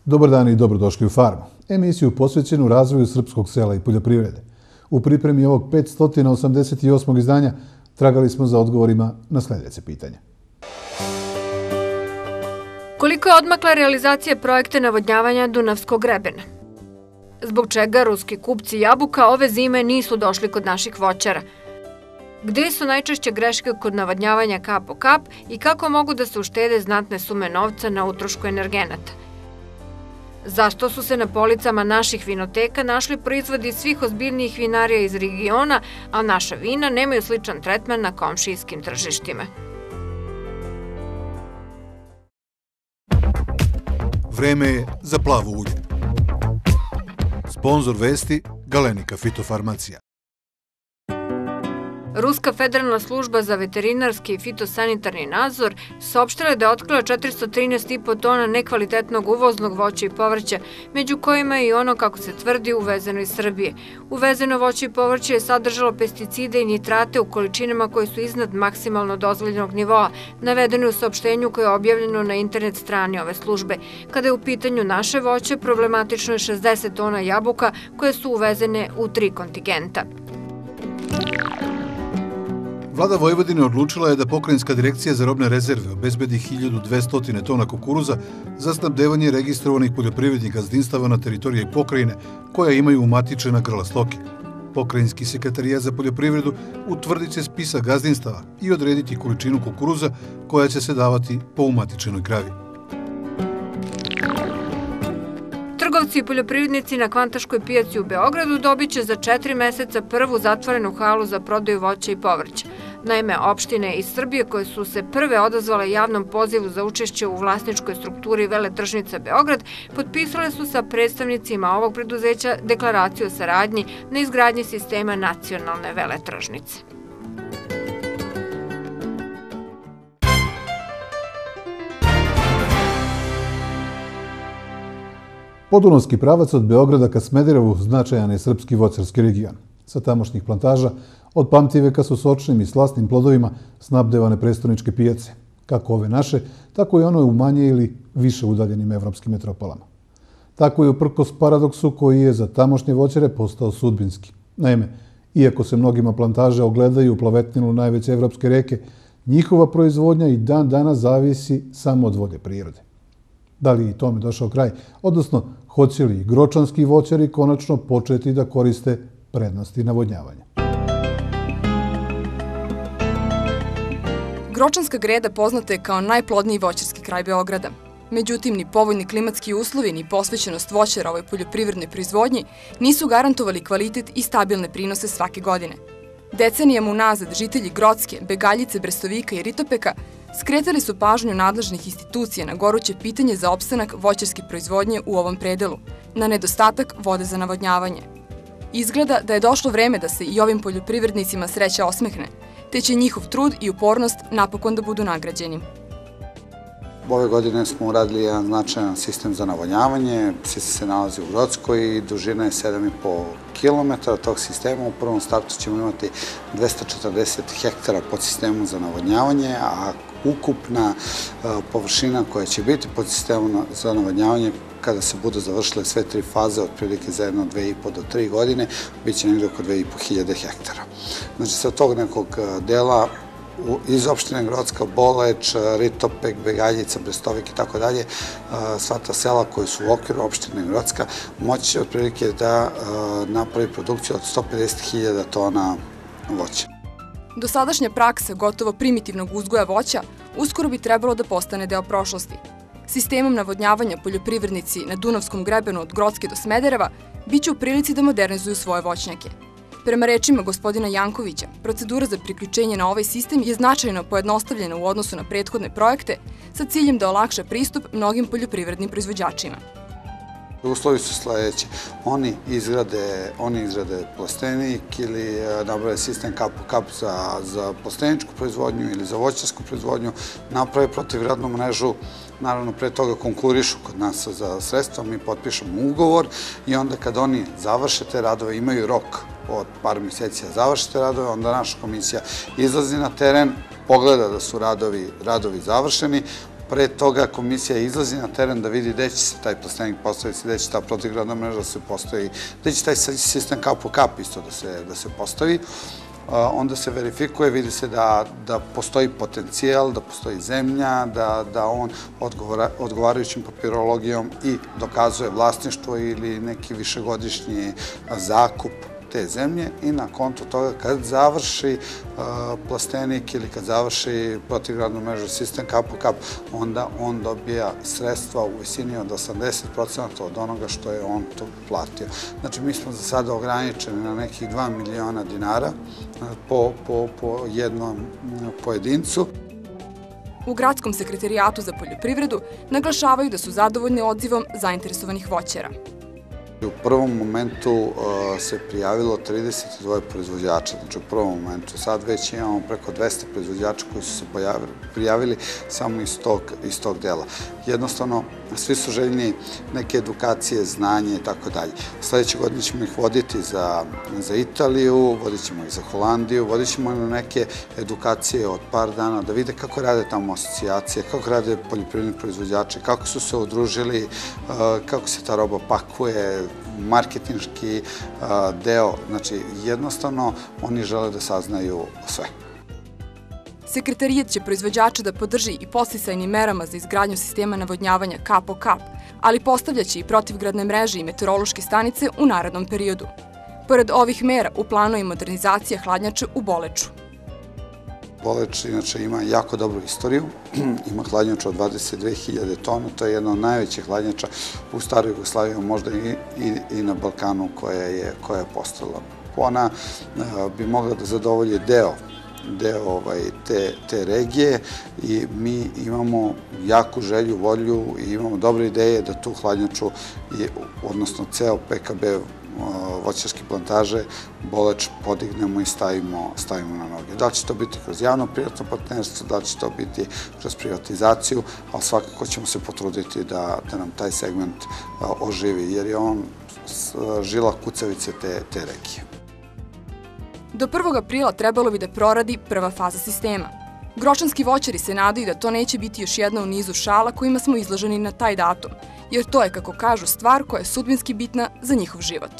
Dobar dan i dobrodošli u Farmu, emisiju posvećenu razvoju srpskog sela i poljoprivrede. U pripremi ovog 588. izdanja tragali smo za odgovorima na sljedeće pitanje. Koliko je odmakla realizacija projekta navodnjavanja Dunavskog grebena? Zbog čega ruski kupci jabuka ove zime nisu došli kod naših voćara? Gde su najčešće greške kod navodnjavanja kap po kap i kako mogu da se uštede znatne sume novca na utrošku energenata? Zašto su se na policama naših vinoteka našli proizvodi svih ozbiljnijih vinarija iz regiona, a naša vina nemaju sličan tretman na komšijskim tržištima? Vreme je za plavo ulje. Sponzor vesti Galenika fitofarmacija. Ruska federalna služba za veterinarski i fitosanitarni nadzor saopštila je da je otkrila 413,5 tona nekvalitetnog uvoznog voća i povrća, među kojima je i ono, kako se tvrdi, uvezeno iz Srbije. Uvezeno voće i povrće je sadržalo pesticide i nitrate u količinama koje su iznad maksimalno dozvoljenog nivoa, navedeno u saopštenju koje je objavljeno na internet strani ove službe. Kada je u pitanju naše voće, problematično je 60 tona jabuka koje su uvezene u 3 kontingenta. Vlada Vojvodine odlučila je da Pokrajinska direkcija za robne rezerve obezbedi 1200 tona kukuruza za snabdevanje registrovanih poljoprivrednih gazdinstava na teritoriji pokrajine koja imaju umatičena grla stoke. Pokrajinski sekretarijat za poljoprivredu utvrdit će spisak gazdinstava i odrediti količinu kukuruza koja će se davati po umatičenoj kravi. Trgovci i poljoprivrednici na Kvantaškoj pijaci u Beogradu dobit će za 4 meseca prvu zatvorenu halu za prodaju voća i povrća. Naime, opštine iz Srbije koje su se prve odazvale javnom pozivu za učešće u vlasničkoj strukturi Veletržnica Beograd potpisale su sa predstavnicima ovog preduzeća deklaraciju o saradnji na izgradnji sistema nacionalne veletržnice. Podunavski pravac od Beograda ka Smederevu značajan je srpski voćarski region. Sa tamošnjih plantaža od pamtiveka su sočnim i slasnim plodovima snabdevane prestoničke pijace, kako ove naše, tako i one u manje ili više udaljenim evropskim metropolama. Tako je uprkos paradoksu koji je za tamošnje voćare postao sudbinski. Naime, iako se mnogima plantaže ogledaju u plavetnilu najveće evropske reke, njihova proizvodnja i dan danas zavisi samo od volje prirode. Da li i tome došao kraj, odnosno hoće li gročanski voćari konačno početi da koriste prednosti navodnjavanja? Gročanska greda poznata je kao najplodniji voćarski kraj Beograda. Međutim, ni povoljni klimatski uslovi ni posvećenost voćara ovoj poljoprivrednoj proizvodnji nisu garantovali kvalitet i stabilne prinose svake godine. Decenijama unazad žitelji Grocke, Begaljice, Brestovika i Ritopeka skretali su pažnju nadležnih institucija na goruće pitanje za opstanak voćarske proizvodnje u ovom predelu, na nedostatak vode za navodnjavanje. Izgleda da je došlo vreme da se i ovim poljoprivrednicima sreća osmehne, te će njihov trud i upornost napokon da budu nagrađeni. Ove godine smo uradili jedan značajan sistem za navodnjavanje. Sistem se nalazi u Grockoj i dužina je 7,5 km tog sistema. U prvom startu ćemo imati 240 hektara pod sistemom za navodnjavanje, a ukupna površina koja će biti pod sistemom za navodnjavanje kada se budu završile sve 3 faze, otprilike za 2,5 do 3 godine, bit će negdje oko 2.500 hektara. Znači, sa tog nekog dela iz opštine Grocka, Boleč, Ritopek, Begaljica, Brestovik i tako dalje, sva ta sela koji su u okviru opštine Grocka moći će otprilike da napravi produkciju od 150.000 tona voća. Dosadašnja praksa gotovo primitivnog uzgoja voća uskoro bi trebalo da postane deo prošlosti. Sistemom navodnjavanja poljoprivrednici na Dunavskom grebenu od Grocke do Smedereva biće u prilici da modernizuju svoje voćnjake. Prema rečima gospodina Jankovića, procedura za priključenje na ovaj sistem je značajno pojednostavljena u odnosu na prethodne projekte sa ciljem da olakša pristup mnogim poljoprivrednim proizvođačima. Uslovi su sledeći. Oni izgrade plastenik ili naprave sistem kap po kap za plasteničku proizvodnju ili za voćarsku proizvodnju, naprave protivgradnu mrežu, naravno pre toga konkurišu kod nas za sredstva, mi potpišemo ugovor i onda kad oni završe te radove, imaju rok od par mjeseci da završe te radove, onda naša komisija izlazi na teren, pogleda da su radovi završeni, Pre toga komisija izlazi na teren da vidi gde će se taj plastenik postaviti, gde će ta protivgradna mreža da se postavi, gde će taj sistem kap po kap isto da se postavi. Onda se verifikuje, vidi se da postoji potencijal, da postoji zemlja, da on odgovarajućim papirologijom i dokazuje vlasništvo ili neki višegodišnji zakup te zemlje i na konto toga kad završi plastenik ili kad završi protivgradnu mrežu sistem kap po kap, onda on dobija sredstva u visini od 80% od onoga što je on to platio. Znači, mi smo za sada ograničeni na nekih 2 miliona dinara po jednom pojedincu. U Gradskom sekretarijatu za poljoprivredu naglašavaju da su zadovoljni odzivom zainteresovanih voćara. U prvom momentu se prijavilo 32 proizvođača, znači u prvom momentu. Sad već imamo preko 200 proizvođača koji su se prijavili samo iz tog dela. Jednostavno, svi su željni neke edukacije, znanje i tako dalje. Sljedeće godine ćemo ih voditi za Italiju, vodit ćemo ih za Holandiju, vodit ćemo na neke edukacije od par dana da vide kako rade tamo asocijacije, kako rade poljoprivredni proizvođači, kako su se udružili, kako se ta roba pakuje, marketinški deo. Znači, jednostavno, oni žele da saznaju sve. Sekretarijat će proizvođača da podrži i podsticajnim merama za izgradnju sistema navodnjavanja kap po kap, ali postavljaće i protivgradne mreže i meteorološke stanice u narednom periodu. Pored ovih mera, u planu je modernizacija hladnjače u Boleču. Boleč, inače, ima jako dobru istoriju. Ima hladnjaču od 22.000 tona. To je jedna od najvećih hladnjača u staroj Jugoslaviji, možda i na Balkanu koja je postala. Ona bi mogla da zadovolji deo te regije i mi imamo jaku želju, volju i imamo dobre ideje da tu hladnjaču, odnosno ceo PKB voćarske plantaže Boleč podignemo i stavimo na noge. Da li će to biti kroz javno-privatno partnerstvo, da li će to biti kroz privatizaciju, ali svakako ćemo se potruditi da nam taj segment oživi, jer je on žila kucavice te regije. Do 1. aprila trebalo bi da proradi prva faza sistema. Gročanski voćari se nadaju da to neće biti još jedna u nizu šala kojima smo izloženi na taj datum, jer to je, kako kažu, stvar koja je sudbinski bitna za njihov život.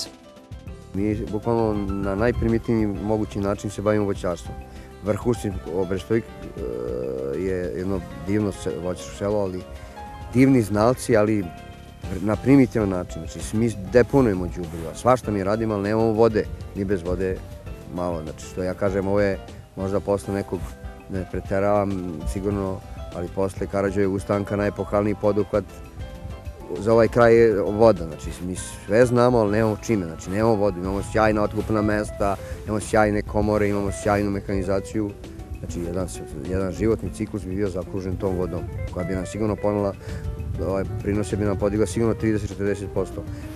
Mi bukvalno na najprimitivniji mogući način se bavimo voćarstvom. Vrhunski Obrestovik je jedno divno voćarsko selo, ali divni znalci, ali na primitivan način. Znači, mi deponujemo đubriva, svašta mi radimo, ali nemamo vode, ni bez vode malo. Znači, što ja kažem, ovo je možda posle nekog, ne preteravam sigurno, ali posle Karađorđevog ustanka najepohalniji poduhvat za ovaj kraj je voda. Znači, mi sve znamo, ali nemamo čime. Znači, nemamo vodu, imamo sjajna otkupna mesta, imamo sjajne komore, imamo sjajnu mehanizaciju. Znači, jedan životni ciklus bi bio zakružen tom vodom, koja bi nam sigurno ponela, prinose bi nam podigla sigurno 30-40%.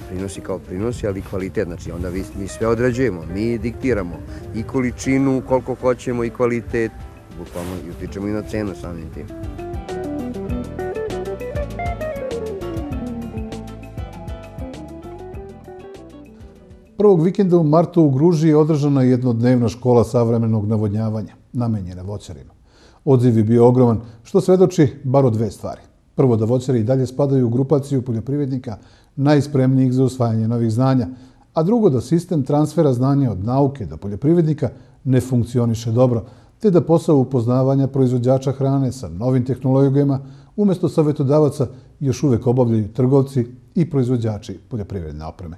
Prinosi kao prinosi, ali i kvalitet. Znači, onda mi sve određujemo, mi diktiramo i količinu, koliko hoćemo, i kvalitet, bukvalno i utičemo i na cenu samim tim. Prvog vikenda u martu u Gruži je održana jednodnevna škola savremenog navodnjavanja, namenjena voćarima. Odziv je bio ogroman, što svedoči bar o dve stvari. Prvo, da voćari i dalje spadaju u grupaciju poljoprivrednika najspremnijih za usvajanje novih znanja, a drugo, da sistem transfera znanja od nauke do poljoprivrednika ne funkcioniše dobro, te da posao upoznavanja proizvođača hrane sa novim tehnologijama umjesto savjetodavaca još uvek obavljaju trgovci i proizvođači poljoprivredne opreme.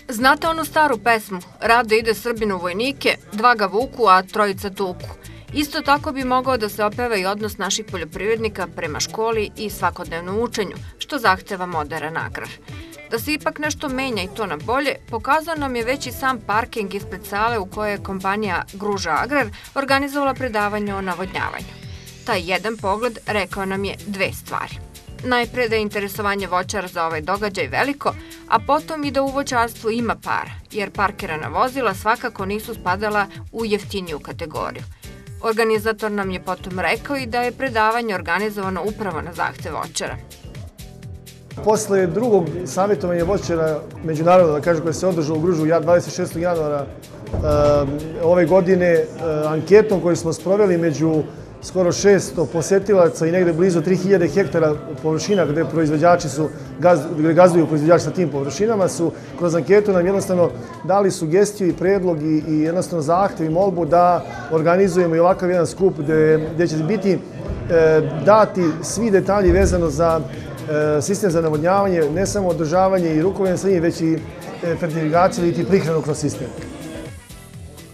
Znate onu staru pesmu "Rado ide Srbin u vojnike, dva ga vuku, a trojica tuku"? Isto tako bi mogao da se opeva i odnos naših poljoprivrednika prema školi i svakodnevnom učenju, što zahteva moderan agrar. Da se ipak nešto menja i to na bolje, pokazao nam je već i sam parking ispred sale u kojoj je kompanija Gruža Agrar organizovala predavanje o navodnjavanju. Taj jedan pogled rekao nam je dve stvari. Najpre da je interesovanje voćara za ovaj događaj veliko, a potom i da u voćarstvu ima para, jer parkirana vozila svakako nisu spadala u jeftiniju kategoriju. Organizator nam je potom rekao i da je predavanje organizovano upravo na zahtev voćara. Posle drugog savjetovanja voćara međunarodno, koje se održalo u Gružu 26. januara ove godine, anketom koju smo sproveli među skoro 600 posetilaca i negde blizu 3000 hektara površina gde gazduju proizvođači sa tim površinama su kroz anketu nam jednostavno dali sugestiju i predlog i jednostavno zahtev i molbu da organizujemo i ovakav jedan skup gde će biti dati svi detalji vezano za sistem za navodnjavanje, ne samo održavanje i rukovanje sa njim, već i fertiligaciju i prihranu kroz sistem.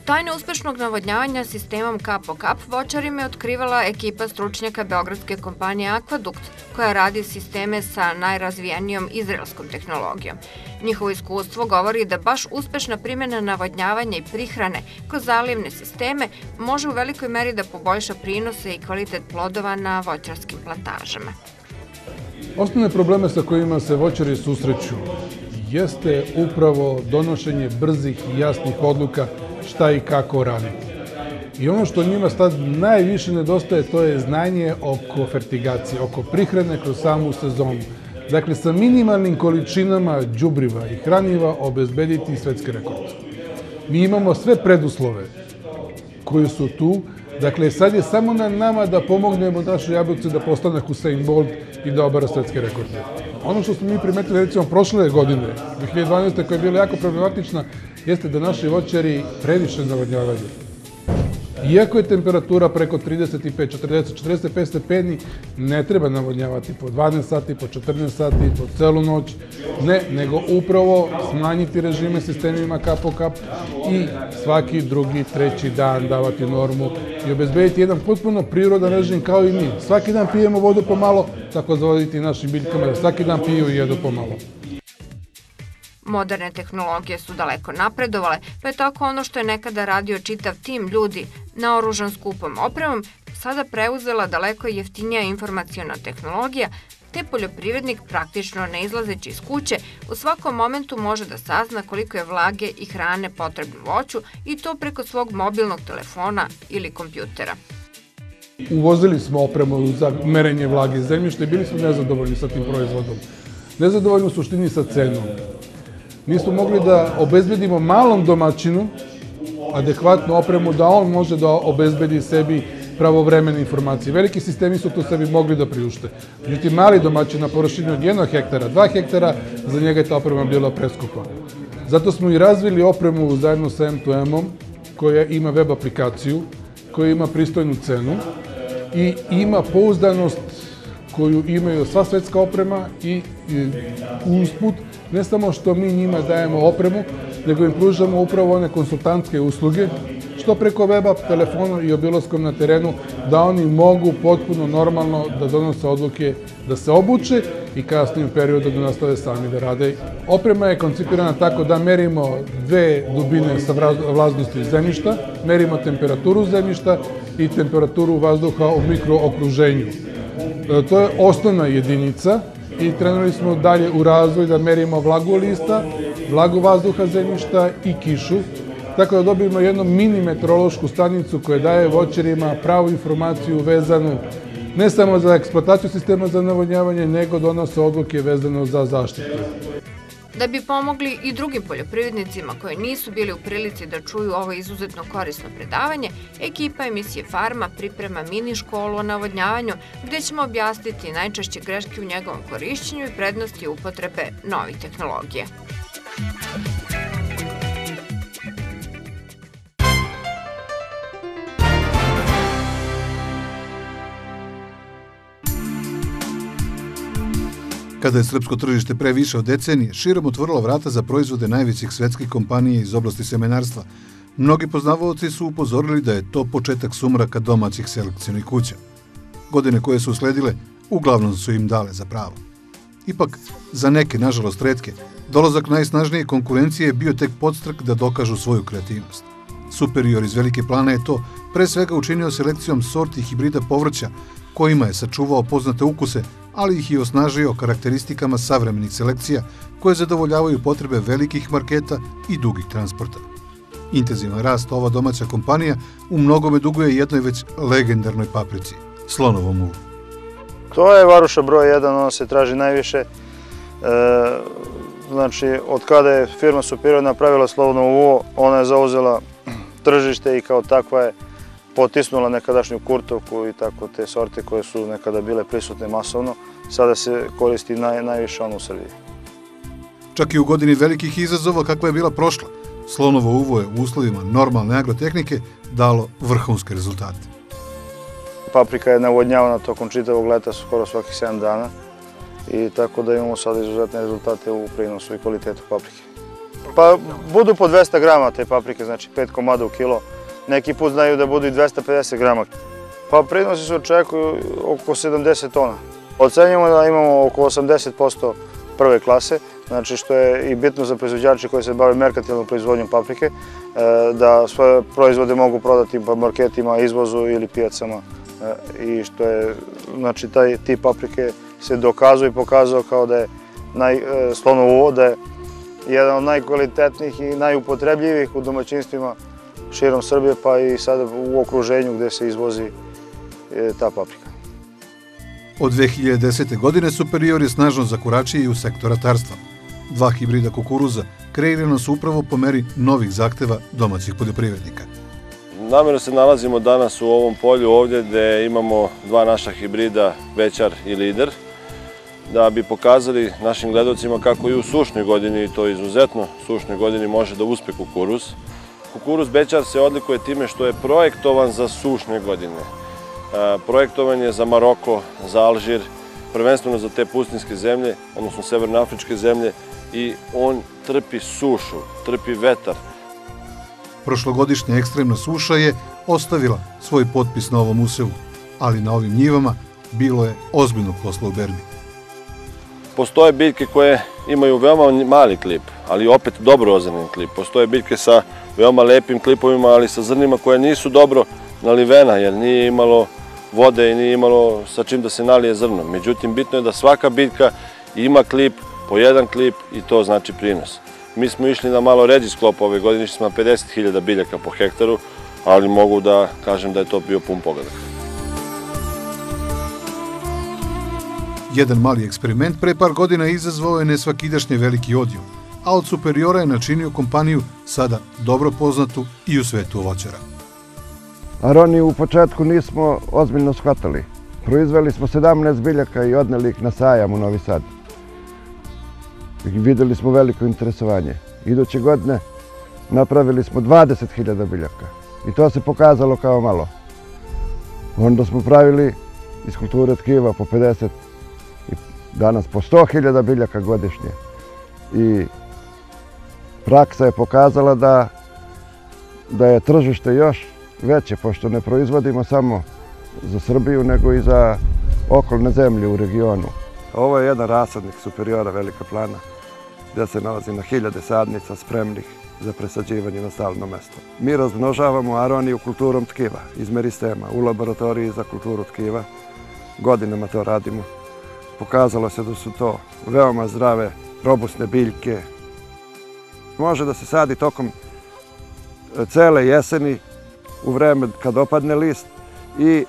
Tajne uspešnog navodnjavanja sistemom kap po kap voćarima je otkrivala ekipa stručnjaka beogradske kompanije Akvadukt, koja radi sisteme sa najrazvijenijom izraelskom tehnologijom. Njihovo iskustvo govori da baš uspešna primjena navodnjavanja i prihrane kroz zalivne sisteme može u velikoj meri da poboljša prinose i kvalitet plodova na voćarskim plantažama. Osnovne probleme sa kojima se voćari susreću jeste upravo donošenje brzih i jasnih odluka šta i kako raditi. I ono što njima sad najviše nedostaje, to je znanje oko fertigacije, oko prihrane kroz samu sezonu. Dakle, sa minimalnim količinama đubriva i hraniva obezbediti svetske rekorde. Mi imamo sve preduslove koji su tu. Dakle, sad je samo na nama da pomognemo našoj jabuci da postane Usain Bolt i da obara svetske rekorde. Ono što smo mi primetili, recimo, prošle godine, 2012. koja je bila jako problematična, jeste da naši voćari previše navodnjavaju. Iako je temperatura preko 35, 40, 45 stepeni, ne treba navodnjavati po 12 sati, po 14 sati, po celu noć. Ne, nego upravo smanjiti režime sistemima kap po kap i svaki drugi, treći dan davati normu i obezbediti jedan potpuno prirodan režim kao i mi. Svaki dan pijemo vodu pomalo, tako zavoditi našim biljkama da svaki dan piju i jedu pomalo. Moderne tehnologije su daleko napredovale, pa je tako ono što je nekada radio čitav tim ljudi naoružan skupom opremom, sada preuzela daleko jeftinija informaciona tehnologija, te poljoprivrednik praktično ne izlazeći iz kuće u svakom momentu može da sazna koliko je vlage i hrane potrebno voću i to preko svog mobilnog telefona ili kompjutera. Uvozili smo opremu za merenje vlage zemljišta i bili smo nezadovoljni sa tim proizvodom. Nezadovoljni u suštini sa cenom. Nismo mogli da obezbedimo malom domaćinu adekvatnu opremu da on može da obezbedi sebi pravovremene informacije. Veliki sistemi su to sebi mogli da priušte. Međutim, mali domaćin na površini od 1 hektara, 2 hektara, za njega je ta oprema bila preskupa. Zato smo i razvili opremu zajedno sa M2M-om, koja ima web aplikaciju, koja ima pristojnu cenu i ima pouzdanost koju imaju sva svetska oprema i usput, ne samo što mi njima dajemo opremu, nego im pružamo upravo one konsultantske usluge, što preko weba, telefona i obilaskom na terenu, da oni mogu potpuno normalno da donose odluke, da se obuče i kasnije u periodu da nastave sami da rade. Oprema je koncipirana tako da merimo 2 dubine sa vlažnosti zemljišta, merimo temperaturu zemljišta i temperaturu vazduha u mikrookruženju. To je osnovna jedinica i krenuli smo dalje u razvoj da merimo vlagu lista, vlagu vazduha zemljišta i kišu, tako da dobijemo jednu mini meteorološku stanicu koja daje voćarima pravu informaciju vezanu ne samo za eksploataciju sistema za navodnjavanje, nego donose odluke vezano za zaštitu. Da bi pomogli i drugim poljoprivrednicima koji nisu bili u prilici da čuju ovo izuzetno korisno predavanje, ekipa emisije Farma priprema mini školu o navodnjavanju gde ćemo objasniti najčešće greške u njegovom korišćenju i prednosti upotrebe novih tehnologija. Kada je srpsko tržište pre više od decenije širom otvorilo vrata za proizvode najvećih svetskih kompanija iz oblasti semenarstva, mnogi poznavaoci su upozorili da je to početak sumraka domaćih selekcionih kuća. Godine koje su usledile uglavnom su im dale za pravo. Ipak, za neke, nažalost retke, dolazak najsnažnije konkurencije je bio tek podstrek da dokažu svoju kreativnost. Superior iz Velike Plane je to pre svega učinio selekcijom sorti i hibrida povrća, kojima je sačuvao poznate ukuse, ali ih i osnažio karakteristikama savremenih selekcija koje zadovoljavaju potrebe velikih marketa i dugih transporta. Intenzivan rast ova domaća kompanija u mnogome duguje jednoj već legendarnoj paprici, slonovom uvu. To je varuša broj 1, ona se traži najviše. Znači, od kada je firma Superior napravila slovno uvo, ona je zauzela tržište i kao takva je potisnula nekadašnju kurtovku i tako te sorte koje su nekada bile prisutne masovno. Sada se koristi najviše ono u Srbiji. Čak i u godini velikih izazova kakva je bila prošla, slonovo uvo je u uslovima normalne agrotehnike dalo vrhunske rezultate. Paprika je navodnjavana tokom čitavog leta skoro svakih 7 dana i tako da imamo sada izuzetne rezultate u prinosu i kvalitetu paprike. Pa budu po 200 grama te paprike, znači 5 komada u kilo. Neki put znaju da budu i 250 grama. Pa prinosi se očekuju oko 70 tona. Ocenjujemo da imamo oko 80% prve klase, znači što je i bitno za proizvođače koji se bave merkantilnom proizvodnjom paprike, da svoje proizvode mogu prodati po marketima, izvozu ili pijacama. I što je, znači taj tip paprike se dokazuje i pokazao kao da je slonovo uvo, da je jedan od najkvalitetnijih i najupotrebljivijih u domaćinstvima širom Srbije, pa i sada u okruženju gde se izvozi ta paprika. Od 2010. godine Superior je snažno zakoračio i u sektor ratarstva. 2 hibrida kukuruza kreirana su upravo po meri novih zahteva domaćih poljoprivrednika. Namerno se nalazimo danas u ovom polju ovdje gde imamo 2 naša hibrida, Bećar i Lider, da bi pokazali našim gledalcima kako i u sušnoj godini, i to izuzetno sušnoj godini, može da uspe kukuruz. Kukuruz Bećar se odlikuje time što je projektovan za sušne godine. Projektovan je za Maroko, za Alžir, prvenstveno za te pustinjske zemlje, odnosno severnoafričke zemlje, i on trpi sušu, trpi vetar. Prošlogodišnja ekstremna suša je ostavila svoj potpis na ovom usevu, ali na ovim njivama bilo je ozbiljnog posla u berbi. Postoje biljke koje imaju veoma mali klip, ali opet dobro ozrnjen klip. Postoje biljke sa veoma lepim klipovima, ali sa zrnima koje nisu dobro nalivena, jer nije imalo vode i nije imalo sa čim da se nalije zrno. Međutim, bitno je da svaka biljka ima klip, po jedan klip, i to znači prinos. Mi smo išli na malo ređi sklop ove godine, išli smo na 50.000 biljaka po hektaru, ali mogu da kažem da je to bio pun pogodak. Jedan mali eksperiment pre par godina izazvao je nesvakidašnje veliki odijum, a od Superiora je načinio kompaniju sada dobro poznatu i u svetu voćara. Aroniju u početku nismo ozbiljno shvatali. Proizveli smo 17 biljaka i odneli ih na sajam u Novi Sad. Videli smo veliko interesovanje. Iduće godine napravili smo 20.000 biljaka i to se pokazalo kao malo. Onda smo pravili iz kulture tkiva po 50 i danas po 100.000 biljaka godišnje. I praksa je pokazala da je tržište još veće, pošto ne proizvodimo samo za Srbiju, nego i za okolne zemlje u regionu. Ovo je jedan rasadnik Superiora Velika Plana, gdje se nalazi na 1000 sadnica spremnih za presađivanje na stalno mesto. Mi razmnožavamo aroniju kulturom tkiva iz meristema u laboratoriji za kulturu tkiva. Godinama to radimo. Pokazalo se da su to veoma zdrave, robustne biljke. Može da se sadi tokom cele jeseni, u vreme kad opadne list, i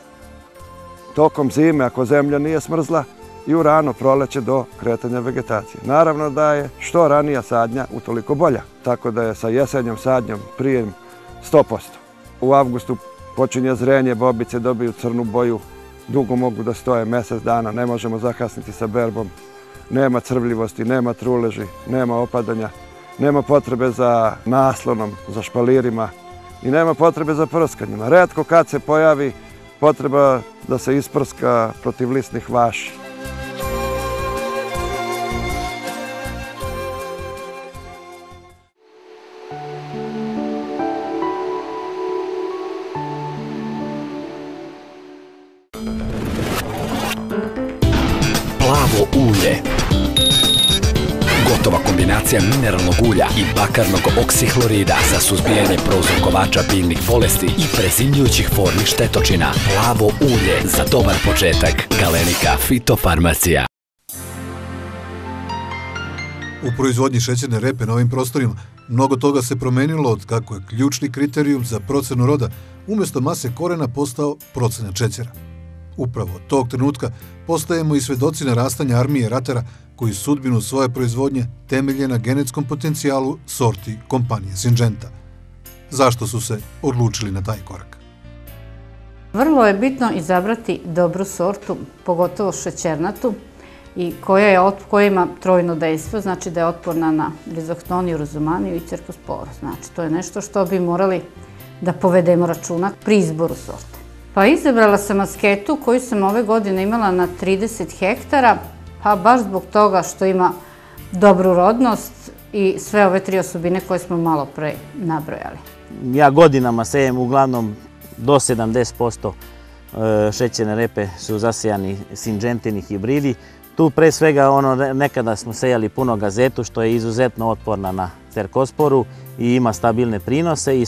tokom zime ako zemlja nije smrzla, i u rano proleće do kretanja vegetacije. Naravno da je što ranija sadnja utoliko bolja, tako da je sa jesenjom sadnjom prijem 100%. U avgustu počinje zrenje, bobice dobiju crnu boju, dugo mogu da stoje mjesec dana, ne možemo zakasniti sa berbom, nema crvljivosti, nema truleži, nema opadanja, nema potrebe za naslonom, za špalirima i nema potrebe za prskanjima. Retko kad se pojavi potreba da se isprska protiv listnih vaši. Plavo ulje. Gotova kombinacija mineralnog ulja i bakarnog oksihlorida za suzbijanje prouzrokovača biljnih bolesti i prezimljujućih formi štetočina. Plavo ulje za dobar početak. Galenika Fitofarmacija. U proizvodnji šećerne repe na ovim prostorima mnogo toga se promenilo od kako je ključni kriterijum za procenu roda umjesto mase korena postao procenat šećera. Upravo od tog trenutka postajemo i svedoci narastanja armije ratara koji sudbinu svoje proizvodnje temelje na genetskom potencijalu sorti kompanije Syngenta. Zašto su se odlučili na taj korak? Vrlo je bitno izabrati dobru sortu, pogotovo šećernatu, i koja ima trojno dejstvo, znači da je otporna na rizoktoniju, rozumaniju i cerkosporu. Znači, to je nešto što bi morali da povedemo računa pri izboru sorte. Pa izabrala sam asketu koju sam ove godine imala na 30 hektara, pa baš zbog toga što ima dobru rodnost i sve ove 3 osobine koje smo malo pre nabrojali. Ja godinama sejem uglavnom do 70% šećerne repe su zasejani Syngentini hibridi. Tu pre svega nekada smo sejali puno gazetu što je izuzetno otporna na cerkosporu i ima stabilne prinose i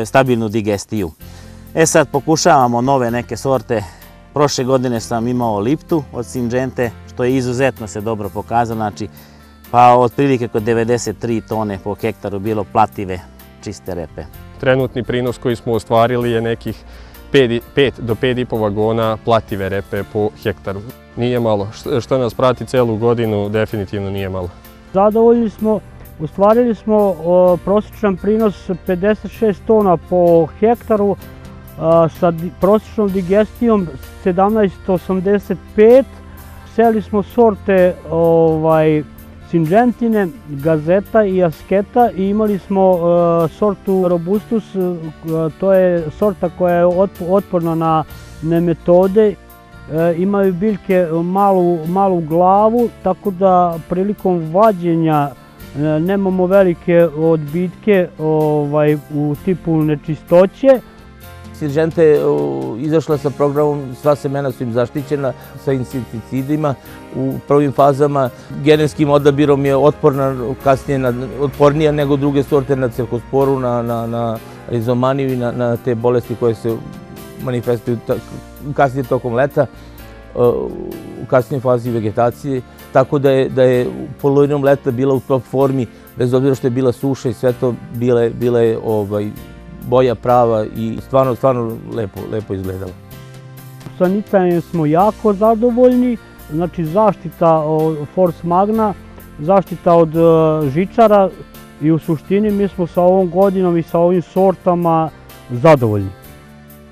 stabilnu digestiju. Sad pokušavamo nove neke sorte. Prošle godine sam imao Liptu od Syngente što je izuzetno se dobro pokazalo, znači pa otprilike kod 93 tone po hektaru bilo plative čiste repe. Trenutni prinos koji smo ostvarili je nekih 5 do 5,5 vagona plative repe po hektaru. Nije malo. Što nas prati celu godinu, definitivno nije malo. Zadovoljni smo, ostvarili smo prosječan prinos 56 tona po hektaru sa prosječnom digestijom 1785. Sejali smo sorte Syngentine, Gazeta i Asketa i imali smo sortu Robustus, to je sorta koja je otporna na nematode. Imaju biljke malu glavu, tako da prilikom vađenja nemamo velike odbitke u tipu nečistoće. Syngente je izašla sa programom, sva semena su im zaštićena sa insekticidima u prvim fazama. Genetskim odabirom je kasnije otpornija nego druge sorte na cerkosporu, na rizomaniju i na te bolesti koje se manifestuju kasnije tokom leta, u kasnijoj fazi vegetacije. Tako da je polovinom leta bila u top formi, bez obzira što je bila suša i sve to, bila je boja prava i stvarno lepo izgledala. Sa nicanjem smo jako zadovoljni, znači zaštita od Force Magna, zaštita od žičara i u suštini mi smo sa ovom godinom i sa ovim sortama zadovoljni.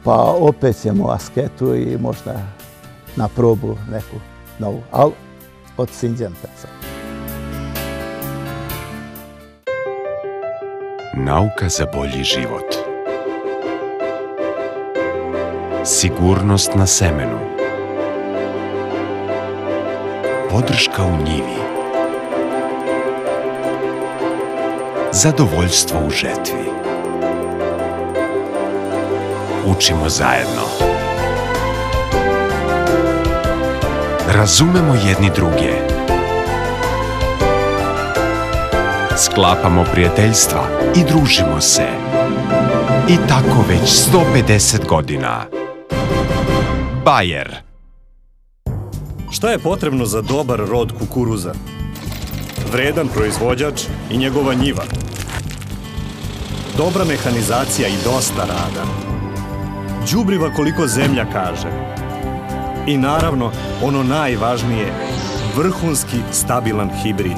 Pa opet ćemo asketu i možda na probu neku novu, ali od Syngenta. Nauka za bolji život. Sigurnost na semenu. Podrška u njivi. Zadovoljstvo u žetvi. Učimo zajedno. Razumemo jedni druge. Sklapamo prijateljstva i družimo se. I tako već 150 godina. Bayer. Šta je potrebno za dobar rod kukuruza? Vredan proizvođač i njegova njiva. Dobra mehanizacija i dosta rada. Đubriva koliko zemlja kaže. I naravno, ono najvažnije, vrhunski stabilan hibrid.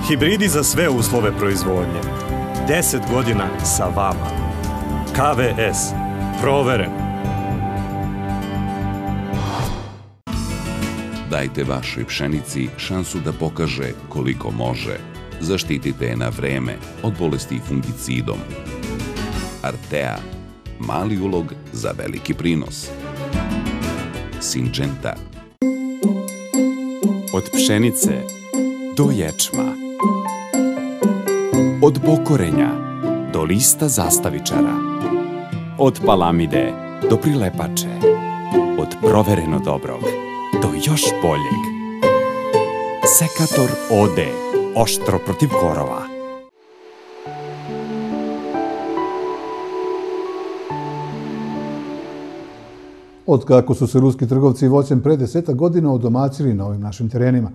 Hibridi za sve uslove proizvodnje. 10 godina sa vama. KVS. Proveren. Dajte vašoj pšenici šansu da pokaže koliko može. Zaštitite je na vreme od bolesti fungicidom. Artea. Mali ulog za veliki prinos. Syngenta. Od pšenice do ječma. Od bokorenja do lista zastavičara. Od palamide do prilepače. Od provereno dobrog do još boljeg. Sekator OD. Oštro protiv korova. Otkako su se ruski trgovci voćem pre 10 godina odomaćili na ovim našim terenima,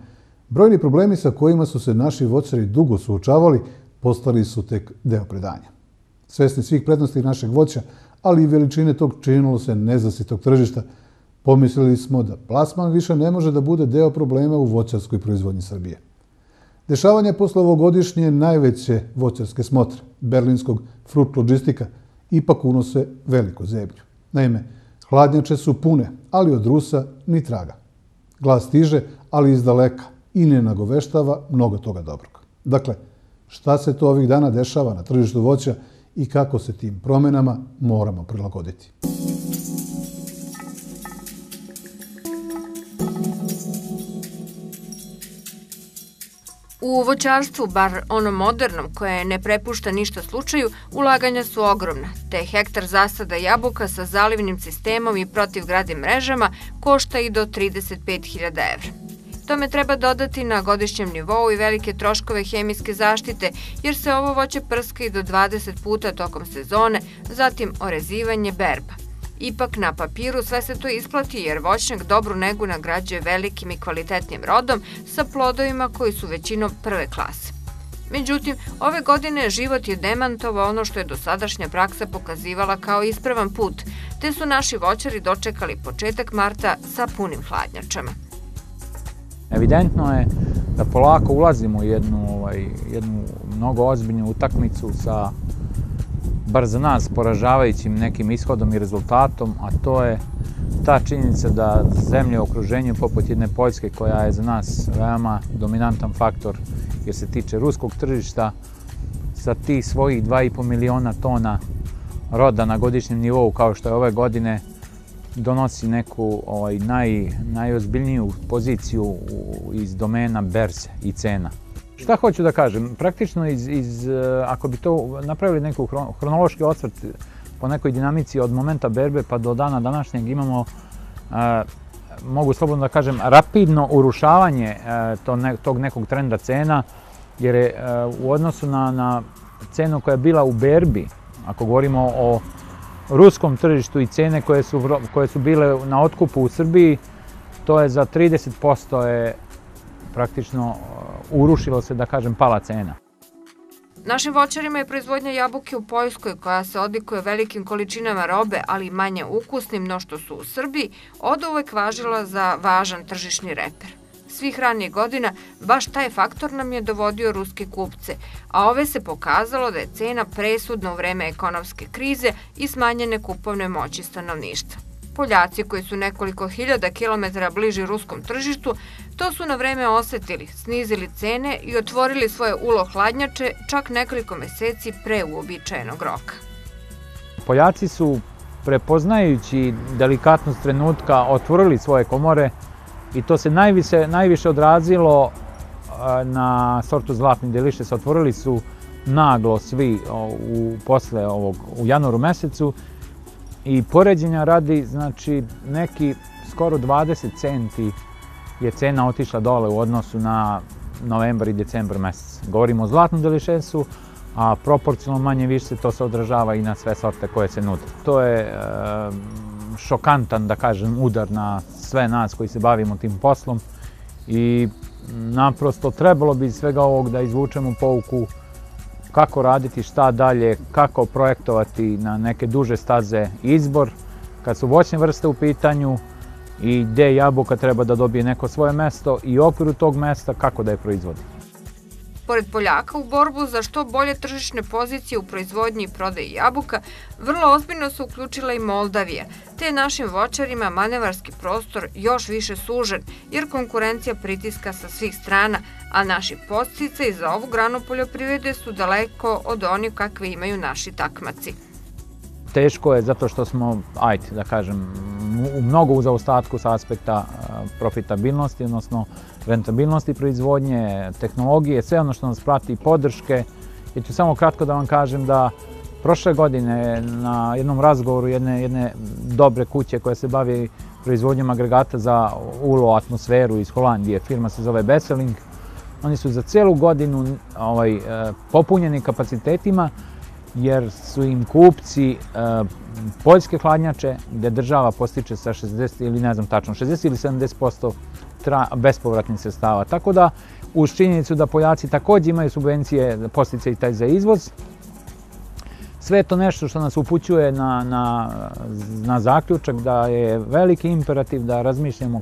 brojni problemi sa kojima su se naši voćari dugo suočavali postali su tek deo predanja. Svesni svih prednosti našeg voća, ali i veličine tog činilo se nezasitog tržišta, pomislili smo da plasman više ne može da bude deo problema u voćarskoj proizvodnji Srbije. Dešavanje posle ovogodišnje najveće voćarske smotre, berlinskog Fruit Logistika, ipak unose veliku zebnju. Naime, hladnjače su pune, ali od Rusa ni traga. Glas stiže, ali iz daleka i ne nagoveštava mnogo toga dobrog. Dakle, šta se to ovih dana dešava na tržištu voća i kako se tim promenama moramo prilagoditi? U voćarstvu, bar onom modernom, koje ne prepušta ništa slučaju, ulaganja su ogromna, te hektar zasada jabuka sa zalivnim sistemom i protivgradnim mrežama košta i do 35.000 evra. Tome treba dodati na godišnjem nivou i velike troškove hemijske zaštite, jer se ovo voće prska i do 20 puta tokom sezone, zatim orezivanje, berba. Ipak na papiru sve se to isplati jer voćnjak dobru negu nagrađuje velikim i kvalitetnim rodom sa plodovima koji su većinom prve klase. Međutim, ove godine život je demantovao ono što je dosadašnja praksa pokazivala kao ispravan put, te su naši voćari dočekali početak marta sa punim hladnjačama. Evidentno je da polako ulazimo u jednu mnogo ozbiljnu utakmicu sa, bar za nas, poražavajućim nekim ishodom i rezultatom, a to je ta činjenica da zemlje u okruženju poput jedne Poljske, koja je za nas veoma dominantan faktor jer se tiče ruskog tržišta, sa tih svojih 2,5 miliona tona roda na godišnjem nivou kao što je ove godine, donosi neku najozbiljniju poziciju iz domena berze i cena. Šta hoću da kažem? Praktično, ako bi to napravili neku hronološki osvrt po nekoj dinamici od momenta berbe pa do dana današnjeg, imamo, mogu slobodno da kažem, rapidno urušavanje tog nekog trenda cena, jer je u odnosu na cenu koja je bila u berbi, ako govorimo o ruskom tržištu i cene koje su bile na otkupu u Srbiji, to je za 30% je praktično urušilo se, da kažem, pala cena. Našim voćarima je proizvodnja jabuke u Poljskoj, koja se odlikuje velikim količinama robe, ali i manje ukusnim no što su u Srbiji, oduvek važila za važan tržišni reper. Svih ranijih godina baš taj faktor nam je dovodio ruske kupce, a ove se pokazalo da je cena presudna u vreme ekonomske krize i smanjene kupovne moći stanovništva. Poljaci, koji su nekoliko hiljada kilometara bliži ruskom tržištu, to su na vreme osetili, snizili cene i otvorili svoje ulo hladnjače čak nekoliko meseci pre uobičajenog roka. Poljaci su, prepoznajući delikatnost trenutka, otvorili svoje komore i to se najviše odrazilo na sortu Zlatni Delicious. Otvorili su naglo svi u januaru mesecu i poređenja radi, znači, neki skoro 20 centi je cena otišla dole u odnosu na novembar i decembar mesec. Govorimo o Zlatnom Deliciousu, a proporcionalno manje više to se odražava i na sve sorte koje se nude. To je šokantan, da kažem, udar na sve nas koji se bavimo tim poslom i naprosto trebalo bi iz svega ovog da izvučemo pouku kako raditi, šta dalje, kako projektovati na neke duže staze izbor kad su voćne vrste u pitanju i gde jabuka treba da dobije neko svoje mesto i u okviru tog mesta kako da je proizvodi. Pored Poljaka, u borbu za što bolje tržišne pozicije u proizvodnji i prodaji jabuka, vrlo ozbiljno se uključila i Moldavija, te je našim voćarima manevarski prostor još više sužen, jer konkurencija pritiska sa svih strana, a naši podsticaji za ovu granu poljoprivrede su daleko od onih kakve imaju naši takmaci. Teško je zato što smo, da kažem, mnogo u zaostatku sa aspekta profitabilnosti, odnosno rentabilnosti proizvodnje, tehnologije, sve ono što nas prati, podrške. Ja ću samo kratko da vam kažem da prošle godine na jednom razgovoru jedne dobre kuće koja se bavi proizvodnjom agregata za ulo atmosferu iz Holandije, firma se zove Besseling, oni su za celu godinu popunjeni kapacitetima jer su im kupci poljske hladnjače gde država postiče sa 60 ili ne znam tačno, 60 ili 70% bespovratnih sredstava. Tako da, uz činjenicu da Poljaci takođe imaju subvencije, postice i taj za izvoz, sve je to nešto što nas upućuje na zaključak da je veliki imperativ da razmišljamo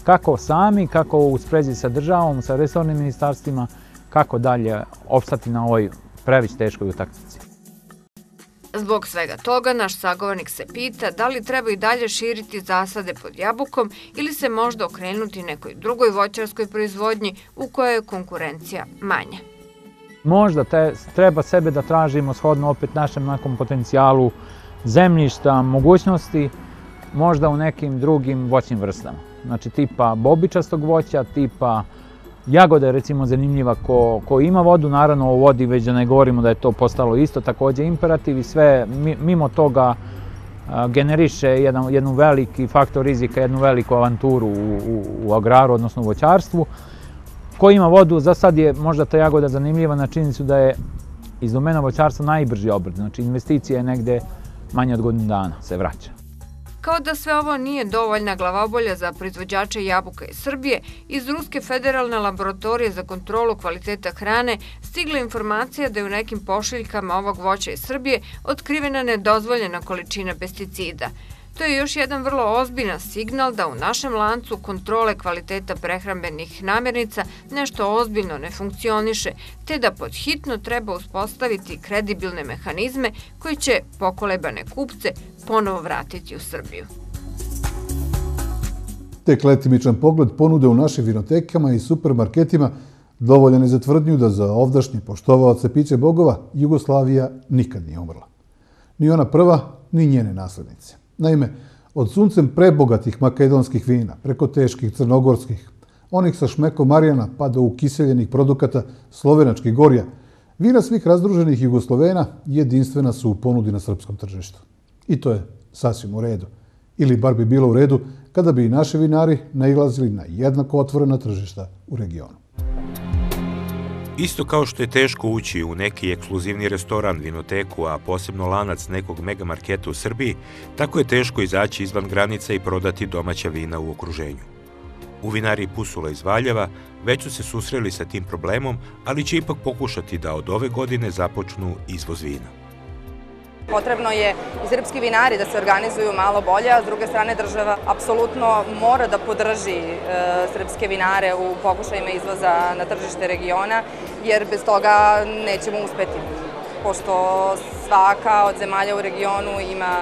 kako sami, kako u sprezi sa državom, sa resornim ministarstvima, kako dalje opstati na ovoj previše teškoj utakmici. Zbog svega toga, naš sagovornik se pita da li treba i dalje širiti zasade pod jabukom ili se možda okrenuti nekoj drugoj voćarskoj proizvodnji u kojoj je konkurencija manja. Možda treba sebe da tražimo shodno opet našem nekom potencijalu zemljišta, mogućnosti, možda u nekim drugim voćnim vrstama. Znači tipa bobičastog voća, tipa jagoda je recimo zanimljiva ko ima vodu, naravno o vodi već da ne govorimo da je to postalo isto takođe imperativ i sve mimo toga generiše jednu veliki faktor rizika, jednu veliku avanturu u agraru, odnosno u voćarstvu. Ko ima vodu, za sad je možda ta jagoda zanimljiva na činjenicu da je iz domena voćarstva najbrži obrt, znači investicija je negde manje od godinu dana se vraća. Kao da sve ovo nije dovoljna glavobolja za proizvođače jabuka iz Srbije, iz Ruske federalne laboratorije za kontrolu kvaliteta hrane stigla informacija da je u nekim pošiljkama ovog voća iz Srbije otkrivena nedozvoljena količina pesticida. To je još jedan vrlo ozbiljan signal da u našem lancu kontrole kvaliteta prehrambenih namirnica nešto ozbiljno ne funkcioniše, te da pod hitno treba uspostaviti kredibilne mehanizme koji će pokolebane kupce ponovo vratiti u Srbiju. Tek letimičan pogled ponude u našim vinotekama i supermarketima dovoljan je za tvrdnju da za ovdašnje poštovaoce piće bogova Jugoslavija nikad nije umrla. Ni ona prva, ni njene naslednice. Naime, od suncem prebogatih makedonskih vina, preko teških crnogorskih, onih sa šmekom Marijana pa do ukiseljenih produkata slovenačkih gorja, vina svih razdruženih Jugoslovena jedinstvena su u ponudi na srpskom tržištu. I to je sasvim u redu. Ili bar bi bilo u redu kada bi i naši vinari nailazili na jednako otvorena tržišta u regionu. Isto kao što je teško ući u neki ekskluzivni restoran, vinoteku, a posebno lanac nekog megamarketa u Srbiji, tako je teško izaći izvan granica i prodati domaća vina u okruženju. U vinariji Pusula iz Valjeva već su se susreli sa tim problemom, ali će ipak pokušati da od ove godine započnu izvoz vina. Potrebno je i srpski vinari da se organizuju malo bolje, a s druge strane država apsolutno mora da podrži srpske vinare u pokušajima izvoza na tržište regiona, jer bez toga nećemo uspeti. Pošto svaka od zemalja u regionu ima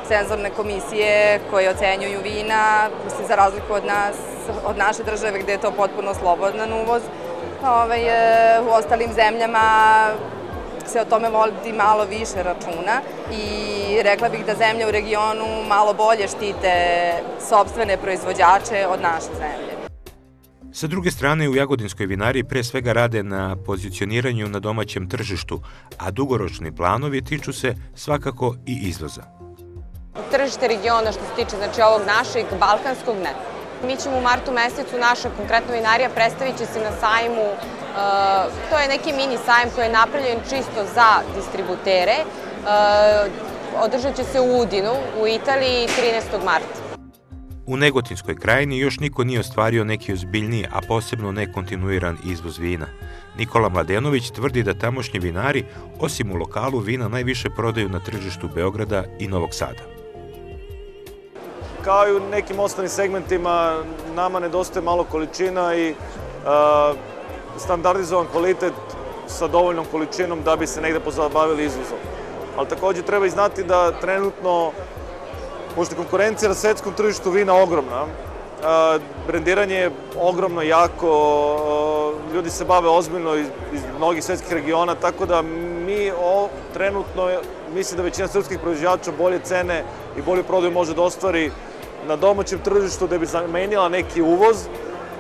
senzorne komisije koje ocenjuju vina, za razliku od nas, od naše države gde je to potpuno slobodan uvoz. U ostalim zemljama se o tome vodi malo više računa i rekla bih da zemlje u regionu malo bolje štite sopstvene proizvođače od naše zemlje. Sa druge strane, u Jagodinskoj vinariji pre svega rade na pozicioniranju na domaćem tržištu, a dugoročni planovi tiču se svakako i izvoza. Tržište regiona što se tiče ovog našeg balkanskog ne. Mi ćemo u martu mesecu, naša konkretna vinarija predstavit će se na sajmu. To je neki mini sajm koji je napravljen čisto za distributere. Održat će se u Udinu, u Italiji, 13. marta. U Negotinskoj krajini još niko nije ostvario neki ozbiljniji, a posebno nekontinuiran izvoz vina. Nikola Mladenović tvrdi da tamošnji vinari, osim u lokalu, vina najviše prodaju na tržištu Beograda i Novog Sada. Kao i u nekim ostalim segmentima, nama nedostaje malo količina i standardizovan kvalitet sa dovoljnom količinom da bi se negde pozabavili izvozom. Ali takođe treba i znati da trenutno, pošto je konkurencija na svetskom tržištu vina ogromna, brendiranje je ogromno jako, ljudi se bave ozbiljno iz mnogih svetskih regiona, tako da mi trenutno, mislim da većina srpskih proizvođača bolje cene i bolju prodaju može da ostvari na domaćem tržištu da bi zamenila neki uvoz,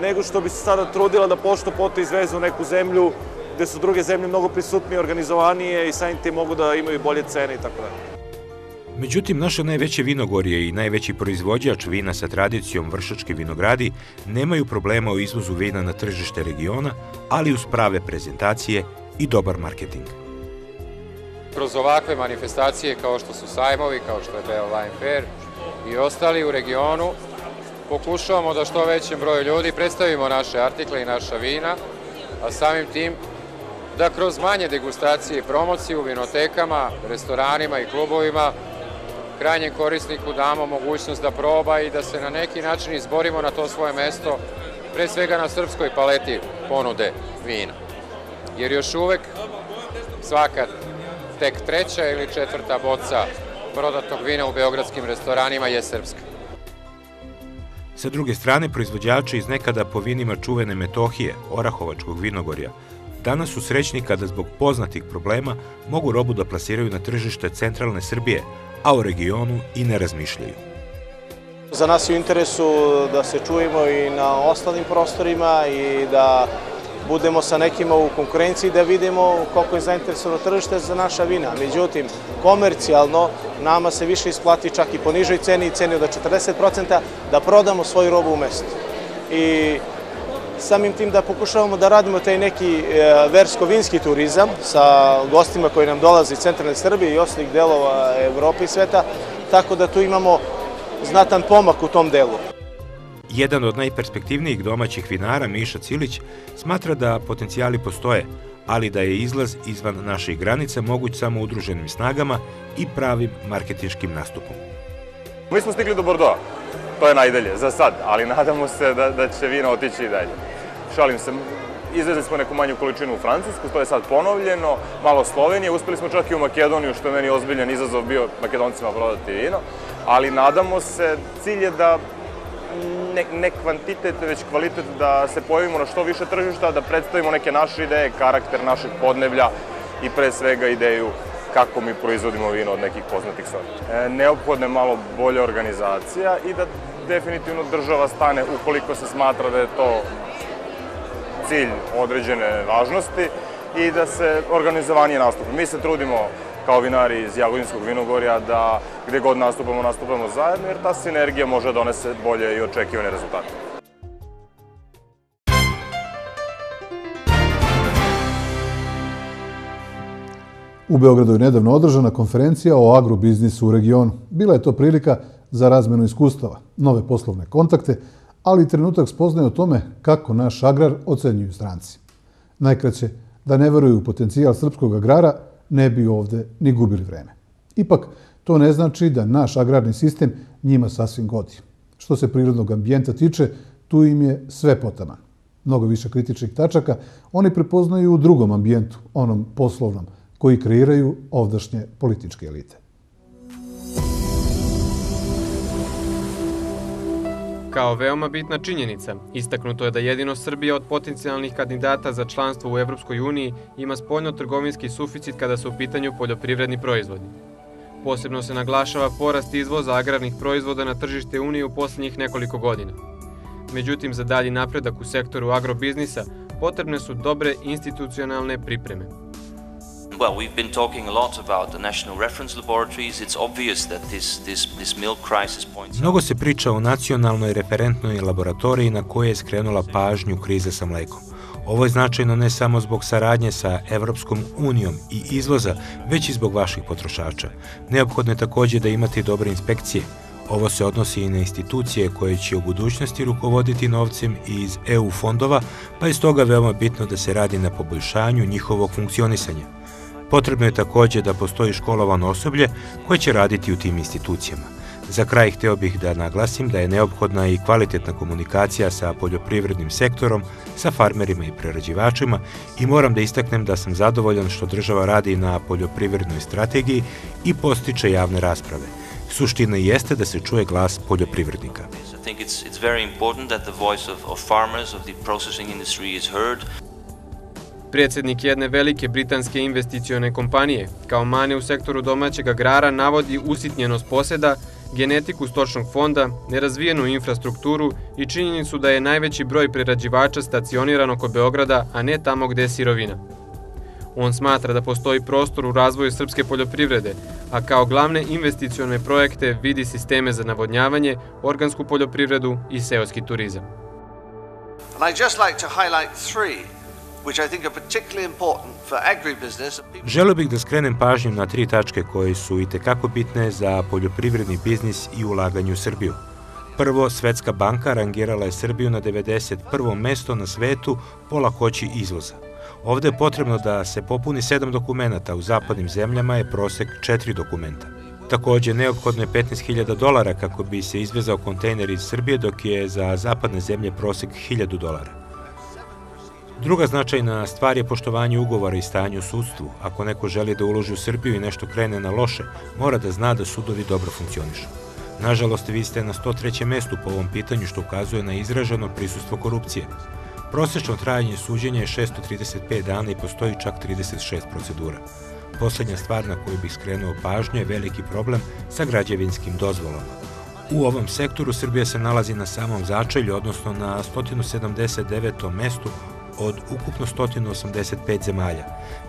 nego što bi se sada trudila da pošto poto izveze u neku zemlju gde su druge zemlje mnogo prisutnije, organizovanije i samim tim mogu da imaju bolje cene i tako dalje. Međutim, naše najveće vinogorje i najveći proizvođač vina sa tradicijom Vršački vinogradi nemaju problema u izvozu vina na tržište regiona, ali uz prave prezentacije i dobar marketing. Kroz ovakve manifestacije kao što su sajmovi, kao što je Beo Wine Fair i ostali u regionu, pokušavamo da što većem broju ljudi predstavimo naše artikle i naša vina, a samim tim da kroz manje degustacije i promocije u vinotekama, restoranima i klubovima krajnjem korisniku damo mogućnost da proba i da se na neki način izborimo na to svoje mesto, pre svega na srpskoj paleti ponude vina. Jer još uvek svaka tek 3. ili 4. boca prodatog vina u beogradskim restoranima je srpska. Sa druge strane, proizvođači iz nekada po vinima čuvene Metohije, Orahovačkog vinogorja, danas su srećni kada zbog poznatih problema mogu robu da plasiraju na tržište centralne Srbije, a u regionu i ne razmišljaju. Za nas je u interesu da se čujemo i na ostalim prostorima i da budemo sa nekima u konkurenciji, da vidimo koliko je zainteresovano tržište za naša vina. Međutim, komercijalno nama se više isplati čak i po nižoj ceni i ceni od 40% da prodamo svoju robu u mestu. I samim tim da pokušavamo da radimo taj neki versko-vinski turizam sa gostima koji nam dolaze iz centralne Srbije i ostalih delova Evrope i sveta, tako da tu imamo znatan pomak u tom delu. Jedan od najperspektivnijih domaćih vinara, Miša Cilić, smatra da potencijali postoje, ali da je izlaz izvan naših granica moguć samo udruženim snagama i pravim marketinškim nastupom. Mi smo stigli do Bordeaux, to je najdalje za sad, ali nadamo se da će vino otići i dalje. Šalim se, izvezli smo neku manju količinu u Francusku, to je sad ponovljeno, malo Slovenije, uspeli smo čak i u Makedoniju, što je meni ozbiljan izazov bio Makedoncima prodati vino, ali nadamo se, cilj je da ne kvantitet, već kvalitet, da se pojavimo na što više tržišta, da predstavimo neke naše ideje, karakter našeg podneblja i pre svega ideju kako mi proizvodimo vino od nekih poznatih sorti. Neophodna je malo bolja organizacija i da definitivno država stane ukoliko se smatra da je to cilj određene važnosti i da se organizovanije nastupi. Mi se trudimo kao vinari iz Jagodinskog vinogorja da gde god nastupamo zajedno, jer ta sinergija može donese bolje i očekivane rezultate. U Beogradu je nedavno održana konferencija o agrobiznisu u regionu. Bila je to prilika za razmenu iskustava, nove poslovne kontakte, ali i trenutak spoznaje o tome kako naš agrar ocenjuju stranci. Najkraće, da ne veruju u potencijal srpskog agrara, ne bi ovde ni gubili vreme. Ipak, to ne znači da naš agrarni sistem njima sasvim godi. Što se prirodnog ambijenta tiče, tu im je sve potaman. Mnogo više kritičnih tačaka oni prepoznaju u drugom ambijentu, onom poslovnom, koji kreiraju ovdašnje političke elite. Kao veoma bitna činjenica, istaknuto je da jedino Srbija od potencijalnih kandidata za članstvo u Evropskoj uniji ima spoljno-trgovinski suficit kada su u pitanju poljoprivredni proizvodi. Posebno se naglašava porast izvoza agrarnih proizvoda na tržište Unije u poslednjih nekoliko godina. Međutim, za dalji napredak u sektoru agrobiznisa potrebne su dobre institucionalne pripreme. Well, we've been talking a lot about the national reference laboratories. It's obvious that this milk crisis points. Mnogo se priča o nacionalnoj referentnoj laboratoriji na koje je skrenula pažnju kriza sa mlekom. Ovo je značajno ne samo zbog saradnje sa Evropskom unijom i izvoza, već i zbog vaših potrošača. Neophodno je takođe da imate dobre inspekcije. Ovo se odnosi i na institucije koje će u budućnosti rukovoditi novcem iz EU fondova, pa je stoga veoma bitno da se radi na poboljšanju njihovog funkcionisanja. Potrebno je takođe da postoji školovano osoblje koje će raditi u tim institucijama. Za kraj hteo bih da naglasim da je neophodna i kvalitetna komunikacija sa poljoprivrednim sektorom, sa farmerima i prerađivačima i moram da istaknem da sam zadovoljan što država radi na poljoprivrednoj strategiji i postiče javne rasprave. Suština jeste da se čuje glas poljoprivrednika. I think it's very important that the voice of farmers, of the processing industry is heard. Predsjednik jedne velike britanske investicione kompanije, kao mane u sektoru domaćeg agrara, navodi usitnjenost poseda, genetiku stočnog fonda, nerazvijenu infrastrukturu i činjenicu da je najveći broj prerađivača stacioniran oko Beograda, a ne tamo gde je sirovina. On smatra da postoji prostor u razvoju srpske poljoprivrede, a kao glavne investicione projekte vidi sisteme za navodnjavanje, organsku poljoprivredu i seoski turizam. And I'd just like to highlight three which I think are particularly important for agribusiness. Želeo bih da skrenem pažnju na 3 tačke koje su itekako bitne za poljoprivredni biznis i ulaganje u Srbiju. Prvo, Svetska banka rangirala je Srbiju na 91. mesto na svetu po lakoći izvoza. Ovde je potrebno da se popuni 7 dokumenta, u zapadnim zemljama je prosek 4 dokumenta. Takođe, neophodno je $15.000 kako bi se izvezao kontejner iz Srbije, dok je za zapadne zemlje prosek $1.000. Druga značajna stvar je poštovanje ugovora i stanje u sudstvu. Ako neko želi da uloži u Srbiju i nešto krene na loše, mora da zna da sudovi dobro funkcionišu. Nažalost, vi ste na 103. mestu po ovom pitanju, što ukazuje na izraženo prisustvo korupcije. Prosečno trajanje suđenja je 635 dana i postoji čak 36 procedura. Poslednja stvar na koju bih skrenuo pažnju je veliki problem sa građevinskim dozvolama. U ovom sektoru Srbija se nalazi na samom začelju, odnosno na 179. mestu od ukupno 185 zemalja.